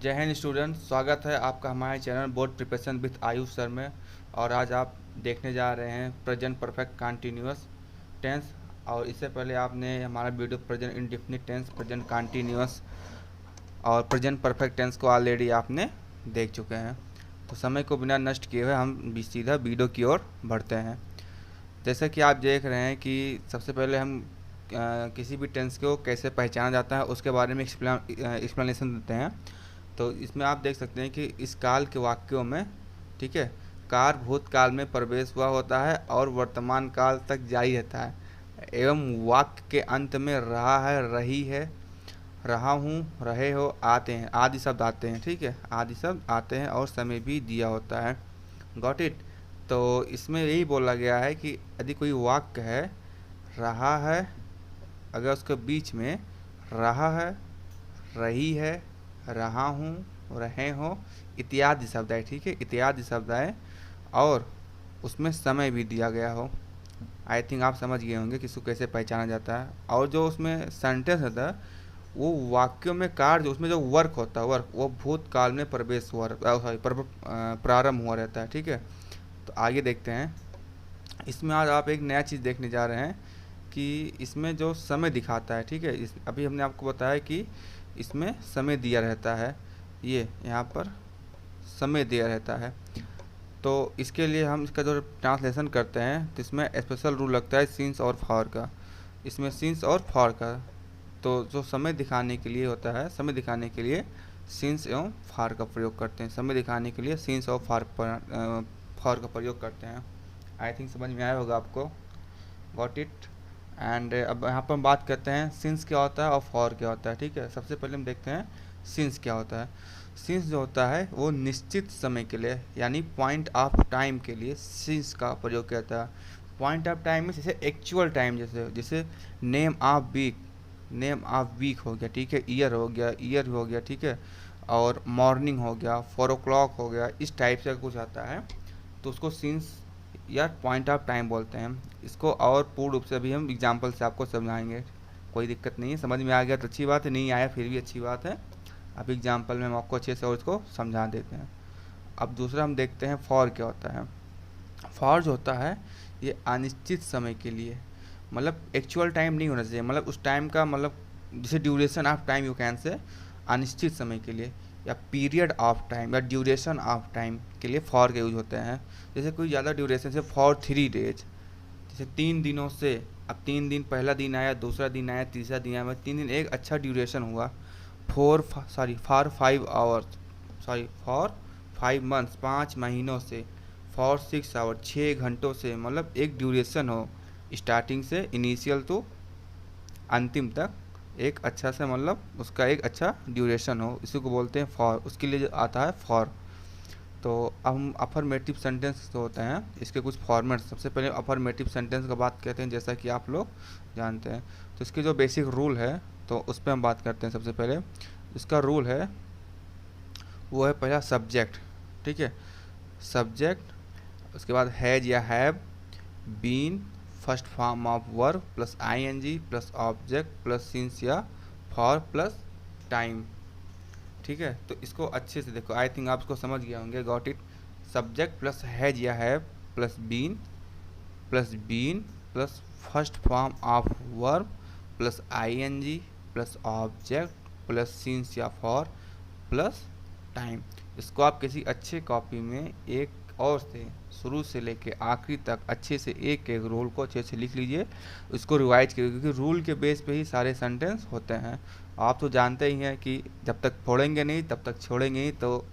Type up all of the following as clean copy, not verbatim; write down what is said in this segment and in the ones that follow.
जय हिंद स्टूडेंट, स्वागत है आपका हमारे channel board preparation with Ayush sir में। और आज आप देखने जा रहे हैं प्रेजेंट परफेक्ट कंटिन्यूअस टेंस। और इससे पहले आपने हमारा video present indefinite tense, present continuous और प्रेजेंट परफेक्ट टेंस को ऑलरेडी आपने देख चुके हैं। तो समय को बिना नष्ट किए हुए हम सीधा वीडियो की ओर बढ़ते हैं। जैसा कि आप देख रहे हैं कि सबसे पहले हम किसी भी टेंस को कैसे पहचाना जाता है उसके बारे में एक्सप्लेनेशन देते हैं। तो इसमें आप देख सकते हैं कि इस काल के वाक्यों में, ठीक है, कार भूतकाल में प्रवेश हुआ होता है और वर्तमान काल तक जारी रहता है एवं वाक्य के अंत में रहा है, रही है, रहा हूँ, रहे हो आते हैं, आदि शब्द आते हैं। ठीक है, आदि शब्द आते हैं और समय भी दिया होता है। Got it. तो इसमें यही बोला गया है कि यदि कोई वाक्य है, रहा है, अगर उसके बीच में रहा है, रही है, रहा हूँ, रहे हो इत्यादि शब्द है, ठीक है, इत्यादि शब्द है और उसमें समय भी दिया गया हो। आई थिंक आप समझ गए होंगे कि इसको कैसे पहचाना जाता है। और जो उसमें सेंटेंस होता है वो वाक्यों में कार्य, जो उसमें जो वर्क होता है, वर्क वो भूतकाल में प्रवेश हुआ, सॉरी, प्रारंभ हुआ रहता है। ठीक है, तो आगे देखते हैं। इसमें आज आप एक नया चीज़ देखने जा रहे हैं कि इसमें जो समय दिखाता है, ठीक है, अभी हमने आपको बताया कि इसमें समय दिया रहता है, ये यहाँ पर समय दिया रहता है। तो इसके लिए हम इसका जो ट्रांसलेशन करते हैं तो इसमें स्पेशल रूल लगता है सिंस और फॉर का। इसमें सिंस और फॉर का, तो जो समय दिखाने के लिए होता है, समय दिखाने के लिए सिंस एवं फॉर का प्रयोग करते हैं। समय दिखाने के लिए सिंस और फॉर का प्रयोग करते हैं। आई थिंक समझ में आया होगा आपको। Got it. एंड अब यहाँ पर हम बात करते हैं सिंस क्या होता है और फॉर क्या होता है। ठीक है, सबसे पहले हम देखते हैं सिंस क्या होता है। सिंस जो होता है वो निश्चित समय के लिए, यानी पॉइंट ऑफ टाइम के लिए सिंस का प्रयोग किया जाता है। पॉइंट ऑफ टाइम में जैसे एक्चुअल टाइम, जैसे जैसे name of week, name of week हो गया, ठीक है, ईयर हो गया, ईयर हो गया, ठीक है, और मॉर्निंग हो गया, 4 o'clock हो गया, इस टाइप से कुछ आता है तो उसको सिंस या पॉइंट ऑफ टाइम बोलते हैं। इसको और पूर्ण रूप से अभी हम एग्जाम्पल से आपको समझाएंगे। कोई दिक्कत नहीं है, समझ में आ गया तो अच्छी बात है, नहीं आया फिर भी अच्छी बात है। अब एग्जाम्पल में हम आपको अच्छे से और इसको समझा देते हैं। अब दूसरा हम देखते हैं फॉर क्या होता है। फॉर जो होता है ये अनिश्चित समय के लिए, मतलब एक्चुअल टाइम नहीं होना चाहिए, मतलब उस टाइम का, मतलब जैसे duration of time you can say, अनिश्चित समय के लिए या पीरियड ऑफ टाइम या ड्यूरेशन ऑफ टाइम के लिए फॉर के यूज होते हैं। जैसे कोई ज़्यादा ड्यूरेशन से फॉर 3 days, जैसे 3 दिनों से, अब 3 दिन, पहला दिन आया, दूसरा दिन आया, तीसरा दिन आया, 3 दिन एक अच्छा ड्यूरेशन हुआ। For 5 hours, sorry for 5 months, 5 महीनों से। फॉर 6 hours, 6 घंटों से, मतलब एक ड्यूरेशन हो स्टार्टिंग से, इनिशियल टू अंतिम तक, एक अच्छा से, मतलब उसका एक अच्छा ड्यूरेशन हो, इसी को बोलते हैं फॉर। उसके लिए जो आता है फॉर। तो अब हम अफर्मेटिव सेंटेंस जो होते हैं इसके कुछ फॉर्मेट, सबसे पहले अफर्मेटिव सेंटेंस का बात करते हैं, जैसा कि आप लोग जानते हैं। तो इसके जो बेसिक रूल है तो उस पर हम बात करते हैं। सबसे पहले इसका रूल है वो है पहला सब्जेक्ट, ठीक है, सब्जेक्ट, उसके बाद हैज या have, been, first form of verb plus ING plus object plus since या फॉर प्लस टाइम। ठीक है, तो इसको अच्छे से देखो, आई थिंक आप इसको समझ गए होंगे। Got it. Subject plus has या have plus been plus first form of verb plus ING plus object plus since या फॉर प्लस टाइम। इसको आप किसी अच्छे कॉपी में एक और से शुरू से लेके आखिरी तक अच्छे से एक एक रूल को अच्छे से लिख लीजिए, इसको रिवाइज करिए, क्योंकि रूल के बेस पे ही सारे सेंटेंस होते हैं। आप तो जानते ही हैं कि जब तक फोड़ेंगे नहीं तब तक छोड़ेंगे ही, तो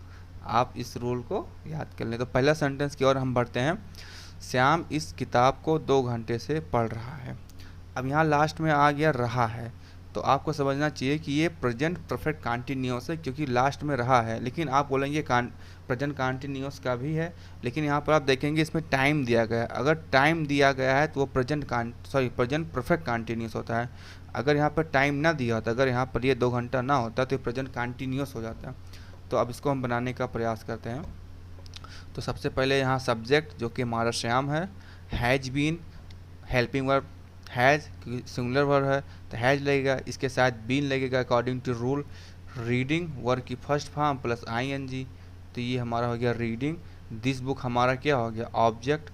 आप इस रूल को याद कर लें। तो पहला सेंटेंस की ओर हम बढ़ते हैं। श्याम इस किताब को 2 घंटे से पढ़ रहा है। अब यहाँ लास्ट में आ गया रहा है, तो आपको समझना चाहिए कि ये प्रेजेंट परफेक्ट कंटिन्यूअस है, क्योंकि लास्ट में रहा है। लेकिन आप बोलेंगे प्रेजेंट कंटिन्यूअस का भी है, लेकिन यहाँ पर आप देखेंगे इसमें टाइम दिया गया है। अगर टाइम दिया गया है तो वो प्रेजेंट परफेक्ट कंटिन्यूअस होता है। अगर यहाँ पर टाइम ना दिया होता, अगर यहाँ पर ये 2 घंटा ना होता तो ये प्रेजेंट कंटिन्यूअस हो जाता है। तो अब इसको हम बनाने का प्रयास करते हैं। तो सबसे पहले यहाँ सब्जेक्ट जो कि हमारा श्याम है, has been, helping verb has, क्योंकि सिंगुलर वर्ब है तो हैज़ लगेगा, इसके साथ बीन लगेगा according to rule. Reading verb की फर्स्ट फॉर्म प्लस ing, तो ये हमारा हो गया रीडिंग। दिस बुक हमारा क्या हो गया ऑब्जेक्ट,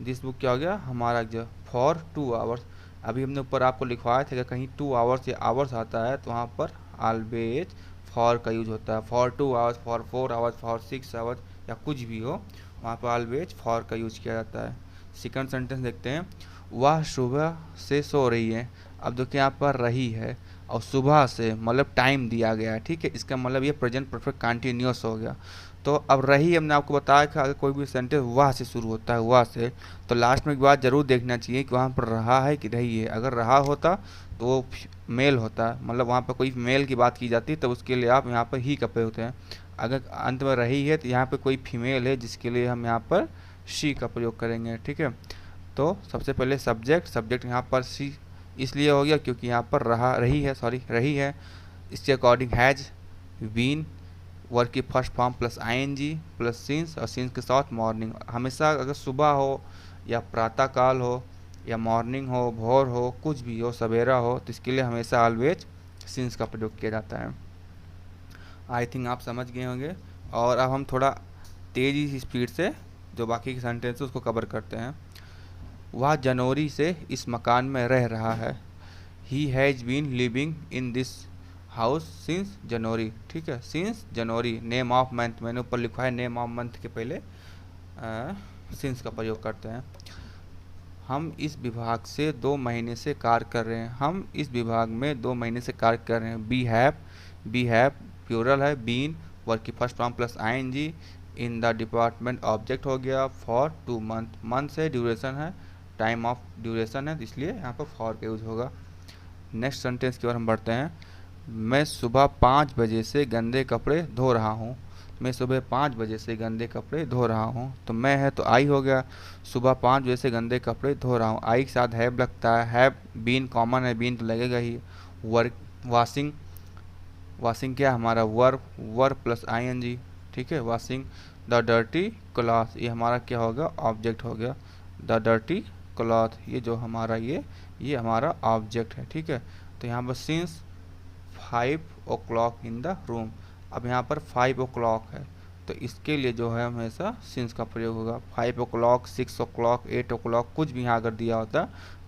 दिस बुक क्या हो गया हमारा जो फॉर 2 आवर्स। अभी हमने ऊपर आपको लिखवाया था कि कहीं 2 आवर्स या आवर्स आता है तो वहाँ पर ऑलवेज फॉर का यूज होता है। For 2 hours, for 4 hours, for 6 hours या कुछ भी हो, वहाँ पर ऑलवेज फॉर का यूज किया जाता है। सेकंड सेंटेंस देखते हैं, वह सुबह से सो रही है। अब देखिए यहाँ पर रही है और सुबह से मतलब टाइम दिया गया है, ठीक है, इसका मतलब ये प्रेजेंट परफेक्ट कंटिन्यूअस हो गया। तो अब रही हमने आपको बताया कि अगर कोई भी सेंटेंस वह से शुरू होता है, वह से, तो लास्ट में एक बात जरूर देखना चाहिए कि वहाँ पर रहा है कि रही है। अगर रहा होता तो वो मेल होता है, मतलब वहाँ पर कोई मेल की बात की जाती है, तो उसके लिए आप यहाँ पर ही का प्रयोग होते हैं। अगर अंत में रही है तो यहाँ पर कोई फीमेल है, जिसके लिए हम यहाँ पर शी का प्रयोग करेंगे, ठीक है। तो सबसे पहले सब्जेक्ट, सब्जेक्ट यहाँ पर सी इसलिए हो गया क्योंकि यहाँ पर रही है। इसके अकॉर्डिंग हैज बीन, वर्ब की first form plus ing plus since, और सिंस के साथ मॉर्निंग। हमेशा अगर सुबह हो या प्रातःकाल हो या मॉर्निंग हो, भोर हो, कुछ भी हो, सवेरा हो, तो इसके लिए हमेशा ऑलवेज सिंस का प्रयोग किया जाता है। आई थिंक आप समझ गए होंगे। और अब हम थोड़ा तेज़ी स्पीड से जो बाकी के सेंटेंस है उसको कवर करते हैं। वह जनवरी से इस मकान में रह रहा है। He has been living in this house since January, ठीक है, since January. Name of month मैंने ऊपर लिखा है, नेम ऑफ मंथ के पहले सिंस का प्रयोग करते हैं। हम इस विभाग से 2 महीने से कार्य कर रहे हैं। हम इस विभाग में 2 महीने से कार्य कर रहे हैं। बी हैव प्लूरल है, बीन वर्ब की first form plus ing, in the department object हो गया, फॉर 2 मंथ, मंथ से ड्यूरेशन है, टाइम ऑफ ड्यूरेशन है, इसलिए यहाँ पर फॉर का यूज होगा। नेक्स्ट सेंटेंस की ओर हम बढ़ते हैं। मैं सुबह 5 बजे से गंदे कपड़े धो रहा हूँ। मैं सुबह 5 बजे से गंदे कपड़े धो रहा हूँ, तो मैं है तो आई हो गया। सुबह 5 बजे से गंदे कपड़े धो रहा हूँ, आई के साथ हैव लगता है, हैव बीन कॉमन है, बीन तो लगेगा ही। वर्क वॉशिंग, वॉशिंग क्या हमारा वर्ब प्लस ing, ठीक है। वॉशिंग द डर्टी क्लॉथ, ये हमारा क्या होगा ऑब्जेक्ट हो गया। द डर्टी क्लॉथ, ये जो हमारा ये हमारा ऑब्जेक्ट है, ठीक है। तो यहाँ पर since 5 o'clock in the room, अब यहाँ पर 5 o'clock है, तो इसके लिए जो है हमेशा सिंस का प्रयोग होगा। 5 o'clock, 6 o'clock, 8 o'clock, कुछ भी यहाँ अगर दिया होता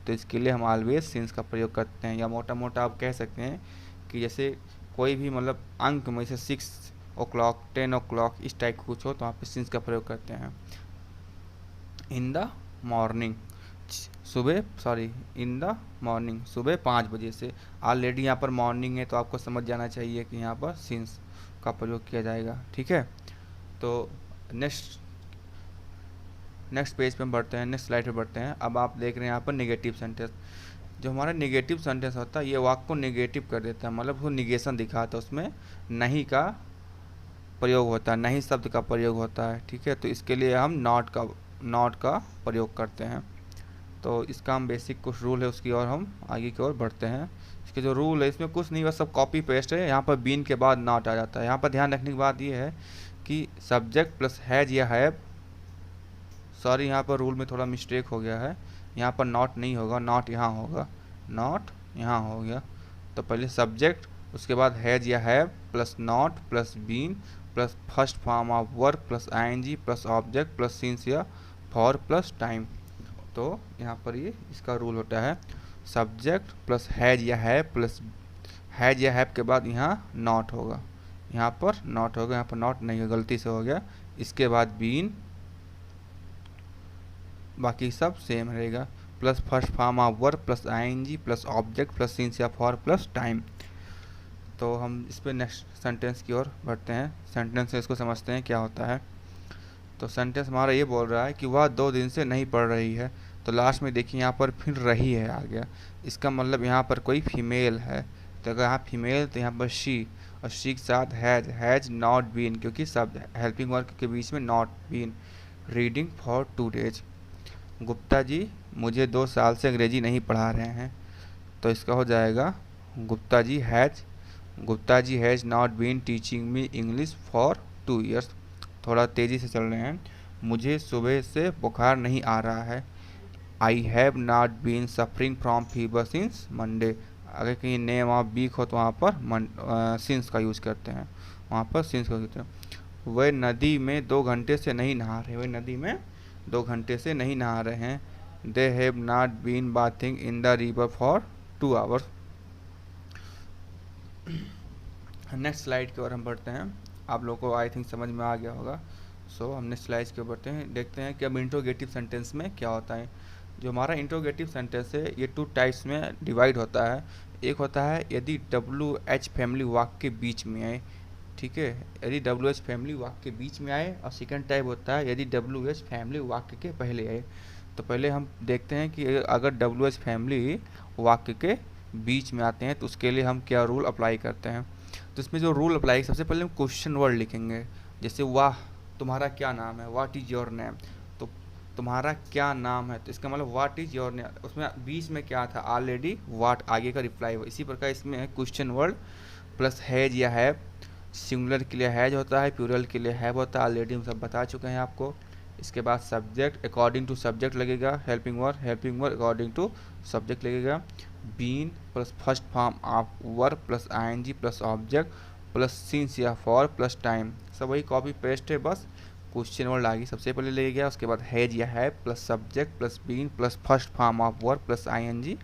तो इसके लिए हम ऑलवेज सिंस का प्रयोग करते हैं। या मोटा मोटा आप कह सकते हैं कि जैसे कोई भी मतलब अंक में से 6 o'clock, 10 o'clock इस टाइप का कुछ हो तो वहाँ पे सिंस का प्रयोग करते हैं। In the morning, in the morning, सुबह 5 बजे से। ऑलरेडी यहाँ पर मॉर्निंग है तो आपको समझ जाना चाहिए कि यहाँ पर सिंस का प्रयोग किया जाएगा, ठीक है। तो नेक्स्ट पेज पे हम बढ़ते हैं, नेक्स्ट स्लाइड पे बढ़ते हैं। अब आप देख रहे हैं यहाँ पर नेगेटिव सेंटेंस। जो हमारा नेगेटिव सेंटेंस होता है ये वाक्य को नेगेटिव कर देता है, मतलब वो निगेशन दिखाता है, उसमें नहीं का प्रयोग होता है, नहीं शब्द का प्रयोग होता है, ठीक है। तो इसके लिए हम नॉट का प्रयोग करते हैं। तो इसका हम बेसिक कुछ रूल है उसकी और हम आगे की ओर बढ़ते हैं। इसके जो रूल है इसमें कुछ नहीं, बस सब कॉपी पेस्ट है। यहाँ पर बीन के बाद नॉट आ जाता है। यहाँ पर ध्यान रखने की बात ये है कि सब्जेक्ट प्लस हैज या हैव, सॉरी यहाँ पर रूल में थोड़ा मिस्टेक हो गया है, यहाँ पर नॉट नहीं होगा, नॉट यहाँ होगा, नॉट यहाँ हो गया। तो पहले सब्जेक्ट, उसके बाद हैज या have plus not plus been plus first form of verb plus ing plus object plus since या फॉर प्लस टाइम। तो यहाँ पर ये इसका रूल होता है सब्जेक्ट प्लस हैज या हैव प्लस हैज या हैव के बाद यहाँ नॉट होगा, यहाँ पर नॉट होगा, यहाँ पर नॉट नहीं होगा, गलती से हो गया। इसके बाद बीन, बाकी सब सेम रहेगा, plus first form of verb plus ing plus object plus since या फॉर प्लस टाइम। तो हम इस पर नेक्स्ट सेंटेंस की ओर बढ़ते हैं। सेंटेंस से इसको समझते हैं क्या होता है। तो सेंटेंस हमारा ये बोल रहा है कि वह 2 दिन से नहीं पढ़ रही है। तो लास्ट में देखिए यहाँ पर फिर रही है आ गया, इसका मतलब यहाँ पर कोई फीमेल है। तो अगर यहाँ फीमेल तो यहाँ पर शी, और शी के साथ हैज नॉट बीन, क्योंकि सब हेल्पिंग वर्क के बीच में not been. Reading for 2 days, Gupta ji मुझे 2 साल से अंग्रेजी नहीं पढ़ा रहे हैं। तो इसका हो जाएगा Gupta ji has not been teaching me English for 2 years। थोड़ा तेज़ी से चल रहे हैं। मुझे सुबह से बुखार नहीं आ रहा है। I have not been suffering from fever since Monday. अगर कहीं नेम ऑफ वीक हो तो वहाँ पर सिंस का यूज करते हैं, वहाँ पर सिंस का यूज करते हैं। वह नदी में 2 घंटे से नहीं नहा रहे, वह नदी में 2 घंटे से नहीं नहा रहे हैं। They have not been bathing in the river for 2 hours. Next slide की ओर हम बढ़ते हैं। आप लोगों को आई थिंक समझ में आ गया होगा। सो हम नेक्स्ट स्लाइड की ओर बढ़ते हैं, देखते हैं कि अब इंट्रोगेटिव सेंटेंस में क्या होता है। जो हमारा इंट्रोगेटिव सेंटेंस है ये 2 टाइप्स में डिवाइड होता है। एक होता है यदि WH फैमिली वाक्य के बीच में आए, ठीक है, यदि WH फैमिली वाक्य के बीच में आए, और सेकंड टाइप होता है यदि WH फैमिली वाक्य के पहले आए। तो पहले हम देखते हैं कि अगर WH फैमिली वाक्य के बीच में आते हैं तो उसके लिए हम क्या रूल अप्लाई करते हैं। तो इसमें जो रूल अप्लाई, सबसे पहले हम क्वेश्चन वर्ड लिखेंगे। जैसे वाह तुम्हारा क्या नाम है, व्हाट इज़ योर नेम। तो तुम्हारा क्या नाम है, तो इसका मतलब व्हाट इज़ योर नेम, उसमें बीच में क्या था, ऑलरेडी व्हाट आगे का रिप्लाई हुआ। इसी प्रकार इसमें क्वेश्चन वर्ड प्लस हैज या हैव। सिंगुलर के लिए हैज होता है, प्लूरल के लिए हैव होता है, ऑलरेडी हम सब बता चुके हैं आपको। इसके बाद सब्जेक्ट अकॉर्डिंग टू सब्जेक्ट लगेगा, helping word according to subject लगेगा। Been plus first form of verb plus ING plus object plus since या फॉर प्लस टाइम, सब वही कॉपी पेस्ट है, बस क्वेश्चन वर्ड आगे सबसे पहले ले गया। उसके बाद हैज या have plus subject plus been plus first form of verb plus ING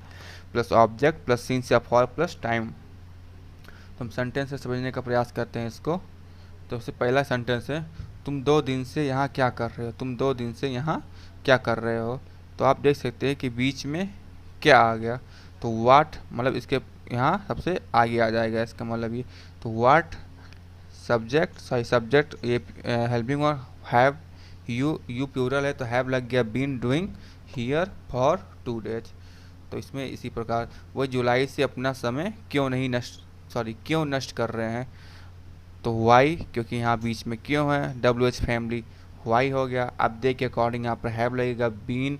plus object plus since या फॉर प्लस टाइम। तो हम सेंटेंस से समझने का प्रयास करते हैं इसको। तो सबसे पहला सेंटेंस है, तुम 2 दिन से यहाँ क्या कर रहे हो, तुम 2 दिन से यहाँ क्या कर रहे हो। तो आप देख सकते हैं कि बीच में क्या आ गया, तो वाट मतलब इसके यहाँ सबसे आगे आ जाएगा, इसका मतलब ये। तो वाट सब्जेक्ट ये हेल्पिंग और हैव, यू प्लूरल है तो हैव लग गया, been doing here for 2 days. तो इसमें इसी प्रकार वो जुलाई से अपना समय क्यों नष्ट कर रहे हैं। तो वाई, क्योंकि यहाँ बीच में क्यों है, WH फैमिली वाई हो गया। अब दे के अकॉर्डिंग यहाँ पर हैव लगेगा, been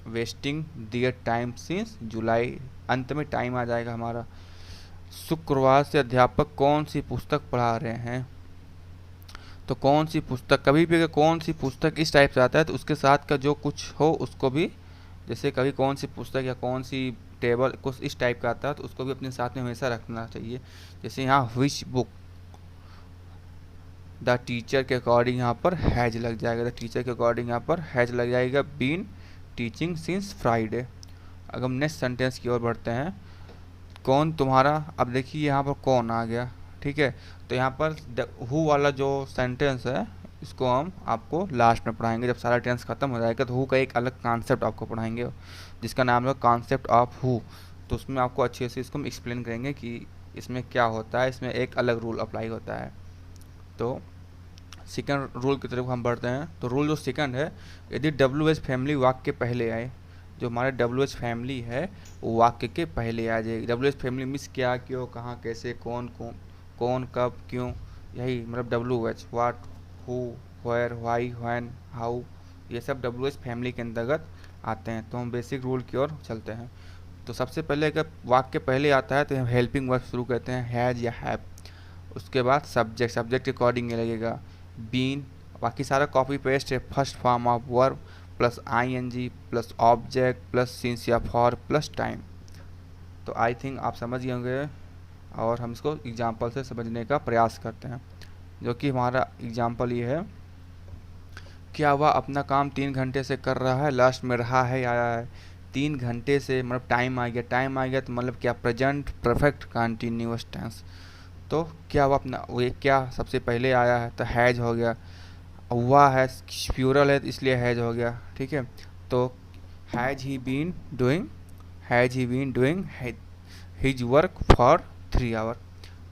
wasting their time since July, अंत में टाइम आ जाएगा हमारा। शुक्रवार से अध्यापक कौन सी पुस्तक पढ़ा रहे हैं। तो कौन सी पुस्तक, कभी भी अगर कौन सी पुस्तक इस टाइप से आता है तो उसके साथ का जो कुछ हो उसको भी, जैसे कभी कौन सी पुस्तक या कौन सी टेबल कुछ इस टाइप का आता है तो उसको भी अपने साथ में हमेशा रखना चाहिए। जैसे यहाँ विच बुक, द टीचर के अकॉर्डिंग यहाँ पर हैज लग जाएगा, द टीचर के अकॉर्डिंग यहाँ पर हैज लग जाएगा, बीन टीचिंग सिंस फ्राइडे। अगर हम नेक्स्ट सेंटेंस की ओर बढ़ते हैं, कौन तुम्हारा, अब देखिए यहाँ पर कौन आ गया, ठीक है। तो यहाँ पर हु वाला जो सेंटेंस है इसको हम आपको लास्ट में पढ़ाएंगे, जब सारा टेंस खत्म हो जाएगा तो हु का एक अलग कॉन्सेप्ट आपको पढ़ाएंगे जिसका नाम है कॉन्सेप्ट ऑफ हु। तो उसमें आपको अच्छे से इसको हम एक्सप्लेन करेंगे कि इसमें क्या होता है, इसमें एक अलग रूल अप्लाई होता है। तो सेकंड रूल की तरफ हम बढ़ते हैं। तो रूल जो सेकंड है, यदि WH फैमिली वाक्य के पहले आए, जो हमारे WH फैमिली है वो वाक्य के पहले आ जाएगी। WH फैमिली मीन्स क्या, क्यों, कहाँ, कैसे, कौन कब, क्यों, यही मतलब WH, what, who, where, why, when, how, ये सब WH फैमिली के अंतर्गत आते हैं। तो हम बेसिक रूल की ओर चलते हैं। तो सबसे पहले अगर वाक्य पहले आता है तो हम हेल्पिंग वर्ब शुरू करते हैं, हैज या हैव। उसके बाद सब्जेक्ट के अकॉर्डिंग लगेगा, बीन, बाकी सारा कॉपी पेस्ट है, first form of verb plus ING plus object plus since या फॉर प्लस टाइम। तो आई थिंक आप समझ गए होंगे, और हम इसको एग्जाम्पल से समझने का प्रयास करते हैं। जो कि हमारा एग्जाम्पल ये है, क्या वह अपना काम 3 घंटे से कर रहा है, लास्ट में रहा है आया है। 3 घंटे से मतलब टाइम आ गया तो मतलब क्या, प्रेजेंट परफेक्ट कंटिन्यूअस टेंस। तो क्या वो अपना, वो क्या सबसे पहले आया है तो हैज हो गया, हुआ है प्लूरल है तो इसलिए हैज हो गया, ठीक है। तो has he been doing his work for 3 hour.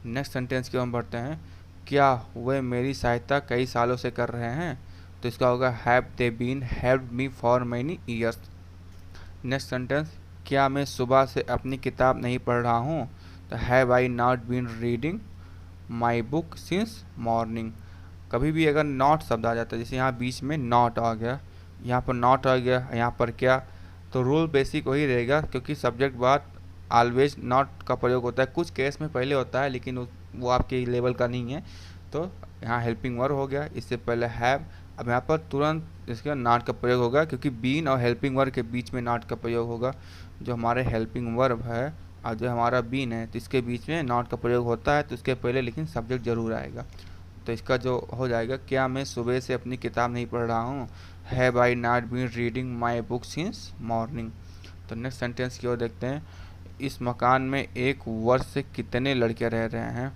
Next sentence की ओर हम बढ़ते हैं, क्या वे मेरी सहायता कई सालों से कर रहे हैं। तो इसका होगा have they been helped me for many years. Next sentence, क्या मैं सुबह से अपनी किताब नहीं पढ़ रहा हूँ। तो have I not been reading my book since morning. कभी भी अगर नॉट शब्द आ जाता है, जैसे यहाँ बीच में नॉट आ गया, यहाँ पर नॉट आ गया, यहाँ पर क्या, तो रूल बेसिक वही रहेगा, क्योंकि सब्जेक्ट बाद ऑलवेज नॉट का प्रयोग होता है। कुछ केस में पहले होता है लेकिन वो आपके लेवल का नहीं है। तो यहाँ हेल्पिंग वर्ब हो गया, इससे पहले हैव, अब यहाँ पर तुरंत इसके नॉट का प्रयोग होगा, क्योंकि बीन और हेल्पिंग वर्ब के बीच में नॉट का प्रयोग होगा। जो हमारे हेल्पिंग वर्ब है और जो हमारा बीन है तो इसके बीच में नॉट का प्रयोग होता है, तो उसके पहले लेकिन सब्जेक्ट ज़रूर आएगा। तो इसका जो हो जाएगा, क्या मैं सुबह से अपनी किताब नहीं पढ़ रहा हूँ, have I not been reading my book since morning. तो नेक्स्ट सेंटेंस की ओर देखते हैं। इस मकान में एक वर्ष से कितने लड़के रह रहे हैं।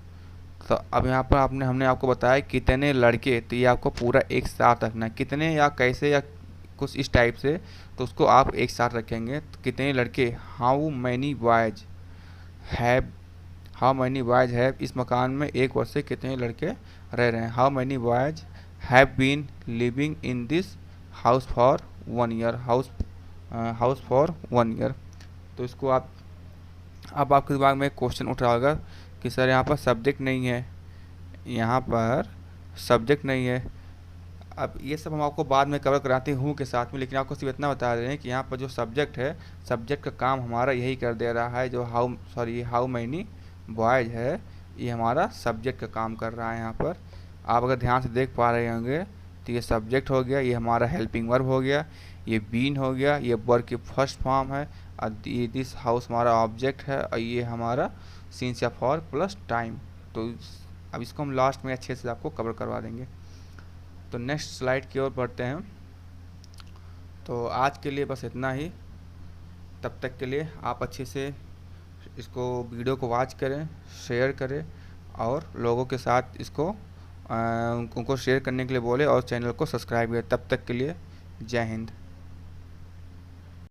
तो अब यहाँ पर हमने आपको बताया कितने लड़के, तो ये आपको पूरा एक साथ रखना है, कितने या कैसे या कुछ इस टाइप से, तो उसको आप एक साथ रखेंगे। तो कितने लड़के, how many boys have, how many boys have, इस मकान में एक वर्ष से कितने लड़के रह रहे हैं। How many boys have been living in this house for 1 year, house for 1 year. तो इसको आप, अब आपके दिमाग में एक क्वेश्चन उठ रहा होगा कि सर यहाँ पर सब्जेक्ट नहीं है, यहाँ पर सब्जेक्ट नहीं है। अब ये सब हम आपको बाद में कवर कराते हूँ के साथ में, लेकिन आपको सिर्फ इतना बता रहे हैं कि यहाँ पर जो सब्जेक्ट है, सब्जेक्ट का काम हमारा यही कर दे रहा है। जो हाउ मैनी बॉयज है, ये हमारा सब्जेक्ट का काम कर रहा है। यहाँ पर आप अगर ध्यान से देख पा रहे होंगे तो ये सब्जेक्ट हो गया, ये हमारा हेल्पिंग वर्ब हो गया, ये बीन हो गया, ये वर्ब की फर्स्ट फॉर्म है, और ये दिस हाउस हमारा ऑब्जेक्ट है, और ये हमारा सिंस या फॉर प्लस टाइम। तो अब इसको हम लास्ट में अच्छे से आपको कवर करवा देंगे। तो नेक्स्ट स्लाइड की ओर बढ़ते हैं। तो आज के लिए बस इतना ही। तब तक के लिए आप अच्छे से इसको वीडियो को वॉच करें, शेयर करें, और लोगों के साथ इसको उनको शेयर करने के लिए बोले, और चैनल को सब्सक्राइब करें। तब तक के लिए जय हिंद।